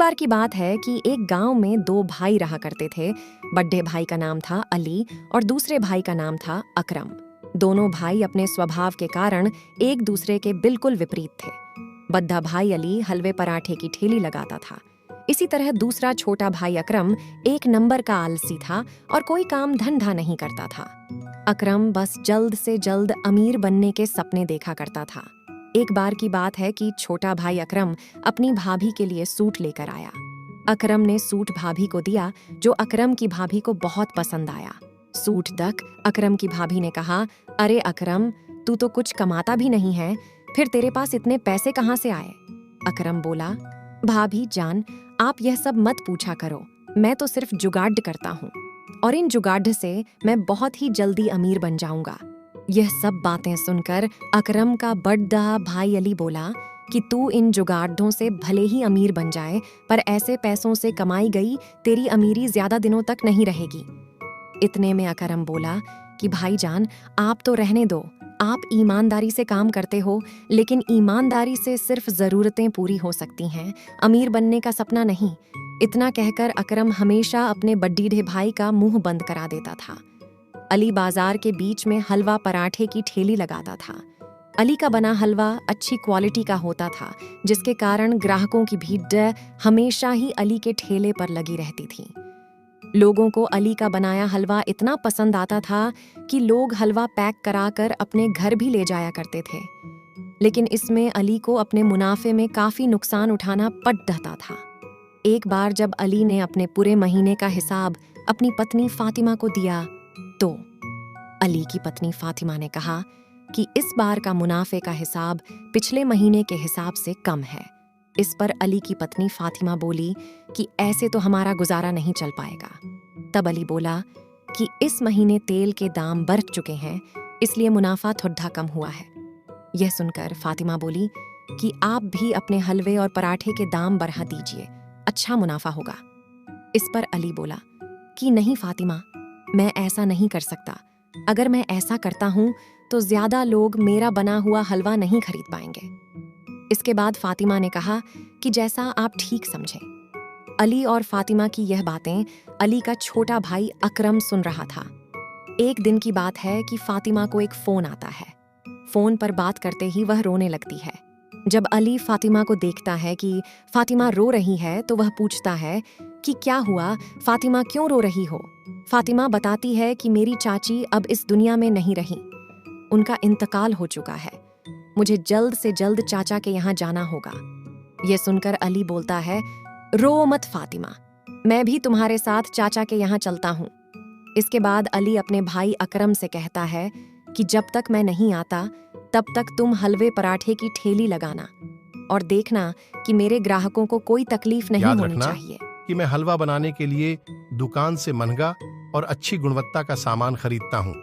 बार की बात है कि एक गांव में दो भाई रहा करते थे। बड़े भाई का नाम था अली और दूसरे भाई का नाम था अकरम। दोनों भाई अपने स्वभाव के कारण एक दूसरे के बिल्कुल विपरीत थे। बद्दा भाई अली हलवे पराठे की ठेली लगाता था। इसी तरह दूसरा छोटा भाई अकरम एक नंबर का आलसी था और कोई काम धंधा नहीं करता था। अकरम बस जल्द से जल्द अमीर बनने के सपने देखा करता था। एक बार की बात है कि छोटा भाई अकरम अपनी भाभी के लिए सूट लेकर आया। अकरम ने सूट भाभी को दिया, जो अकरम की भाभी को बहुत पसंद आया। सूट तक अकरम की भाभी ने कहा, अरे अकरम, तू तो कुछ कमाता भी नहीं है, फिर तेरे पास इतने पैसे कहाँ से आए? अकरम बोला, भाभी जान, आप यह सब मत पूछा करो, मैं तो सिर्फ जुगाड़ करता हूँ और इन जुगाड़ से मैं बहुत ही जल्दी अमीर बन जाऊंगा। यह सब बातें सुनकर अकरम का बड़ा भाई अली बोला कि तू इन जुगाड़ों से भले ही अमीर बन जाए, पर ऐसे पैसों से कमाई गई तेरी अमीरी ज्यादा दिनों तक नहीं रहेगी। इतने में अकरम बोला कि भाईजान, आप तो रहने दो, आप ईमानदारी से काम करते हो, लेकिन ईमानदारी से सिर्फ जरूरतें पूरी हो सकती हैं, अमीर बनने का सपना नहीं। इतना कहकर अकरम हमेशा अपने बड्डीढे भाई का मुंह बंद करा देता था। अली बाजार के बीच में हलवा पराठे की ठेली लगाता था। अली का बना हलवा अच्छी क्वालिटी का होता था, जिसके कारण ग्राहकों की भीड़ हमेशा ही अली के ठेले पर लगी रहती थी। लोगों को अली का बनाया हलवा इतना पसंद आता था कि लोग हलवा पैक कराकर अपने घर भी ले जाया करते थे। लेकिन इसमें अली को अपने मुनाफे में काफी नुकसान उठाना पड़ जाता था। एक बार जब अली ने अपने पूरे महीने का हिसाब अपनी पत्नी फातिमा को दिया, तो अली की पत्नी फातिमा ने कहा कि इस बार का मुनाफे का हिसाब पिछले महीने के हिसाब से कम है। इस पर अली की पत्नी फातिमा बोली कि ऐसे तो हमारा गुजारा नहीं चल पाएगा। तब अली बोला कि इस महीने तेल के दाम बढ़ चुके हैं, इसलिए मुनाफा थोड़ा कम हुआ है। यह सुनकर फातिमा बोली कि आप भी अपने हलवे और पराठे के दाम बढ़ा दीजिए, अच्छा मुनाफा होगा। इस पर अली बोला कि नहीं फातिमा, मैं ऐसा नहीं कर सकता। अगर मैं ऐसा करता हूँ तो ज्यादा लोग मेरा बना हुआ हलवा नहीं खरीद पाएंगे। इसके बाद फातिमा ने कहा कि जैसा आप ठीक समझें। अली और फातिमा की यह बातें अली का छोटा भाई अकरम सुन रहा था। एक दिन की बात है कि फातिमा को एक फोन आता है। फोन पर बात करते ही वह रोने लगती है। जब अली फातिमा को देखता है कि फातिमा रो रही है, तो वह पूछता है कि क्या हुआ, फातिमा क्यों रो रही हो? फातिमा बताती है कि मेरी चाची अब इस दुनिया में नहीं रही, उनका इंतकाल हो चुका है, मुझे जल्द से जल्द चाचा के यहाँ जाना होगा। यह सुनकर अली बोलता है, रो मत फातिमा, मैं भी तुम्हारे साथ चाचा के यहाँ चलता हूँ। इसके बाद अली अपने भाई अकरम से कहता है कि जब तक मैं नहीं आता तब तक तुम हलवे पराठे की ठेली लगाना और देखना कि मेरे ग्राहकों को कोई तकलीफ नहीं होनी चाहिए। कि मैं हलवा बनाने के लिए दुकान से महंगा और अच्छी गुणवत्ता का सामान खरीदता हूँ,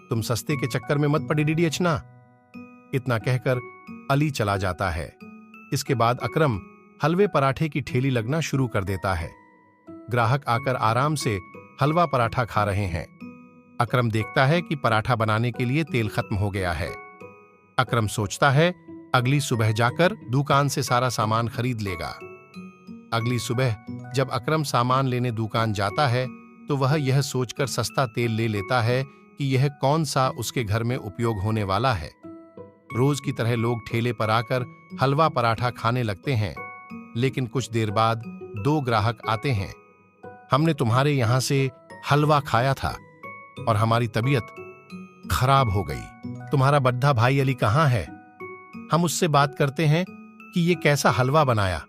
तुम सस्ते के चक्कर में मत पड़ी डीडीएच ना। इतना कहकर अली चला जाता है। इसके बाद अकरम हलवे पराठे की ठेली लगना शुरू कर देता है। ग्राहक आकर आराम से हलवा पराठा खा रहे हैं। अकरम देखता है कि पराठा बनाने के लिए तेल खत्म हो गया है। अकरम सोचता है अगली सुबह जाकर दुकान से सारा सामान खरीद लेगा। अगली सुबह जब अकरम सामान लेने दुकान जाता है, तो वह यह सोचकर सस्ता तेल ले लेता है कि यह कौन सा उसके घर में उपयोग होने वाला है। रोज की तरह लोग ठेले पर आकर हलवा पराठा खाने लगते हैं, लेकिन कुछ देर बाद दो ग्राहक आते हैं। हमने तुम्हारे यहाँ से हलवा खाया था और हमारी तबीयत खराब हो गई। तुम्हारा बड्ढा भाई अली कहाँ है? हम उससे बात करते हैं कि ये कैसा हलवा बनाया।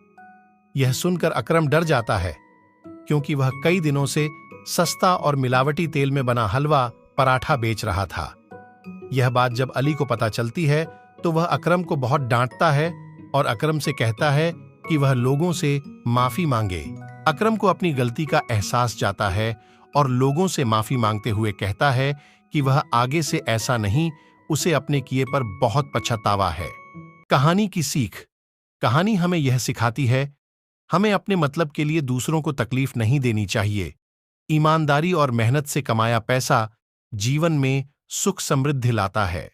यह सुनकर अकरम डर जाता है, क्योंकि वह कई दिनों से सस्ता और मिलावटी तेल में बना हलवा पराठा बेच रहा था। यह बात जब अली को पता चलती है, तो वह अकरम को बहुत डांटता है और अकरम से कहता है कि वह लोगों से माफी मांगे। अकरम को अपनी गलती का एहसास जाता है और लोगों से माफी मांगते हुए कहता है कि वह आगे से ऐसा नहीं, उसे अपने किए पर बहुत पछतावा है। कहानी की सीख। कहानी हमें यह सिखाती है, हमें अपने मतलब के लिए दूसरों को तकलीफ नहीं देनी चाहिए। ईमानदारी और मेहनत से कमाया पैसा जीवन में सुख समृद्धि लाता है।